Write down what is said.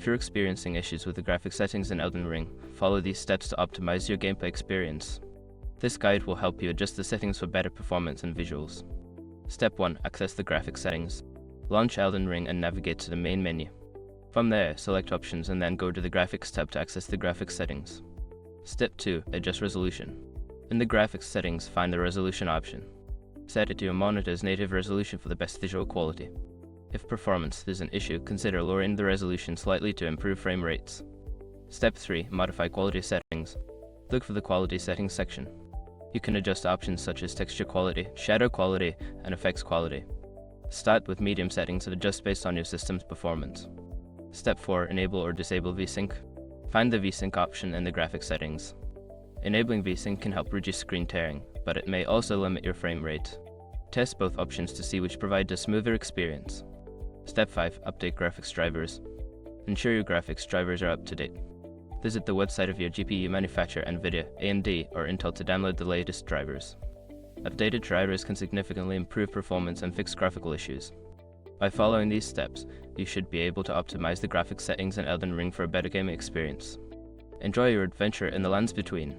you're experiencing issues with the graphic settings in Elden Ring, follow these steps to optimize your gameplay experience. This guide will help you adjust the settings for better performance and visuals. Step 1. Access the graphic settings. Launch Elden Ring and navigate to the main menu. From there, select Options and then go to the Graphics tab to access the graphics settings. Step 2. Adjust resolution. In the graphics settings, find the resolution option. Set it to your monitor's native resolution for the best visual quality. If performance is an issue, consider lowering the resolution slightly to improve frame rates. Step 3. Modify quality settings. Look for the quality settings section. You can adjust options such as texture quality, shadow quality, and effects quality. Start with medium settings and adjust based on your system's performance. Step 4. Enable or disable VSync. Find the VSync option in the graphics settings. Enabling VSync can help reduce screen tearing, but it may also limit your frame rate. Test both options to see which provide a smoother experience. Step 5. Update graphics drivers. Ensure your graphics drivers are up to date. Visit the website of your GPU manufacturer, NVIDIA, AMD, or Intel to download the latest drivers. Updated drivers can significantly improve performance and fix graphical issues. By following these steps, you should be able to optimize the graphics settings in Elden Ring for a better gaming experience. Enjoy your adventure in the lands between.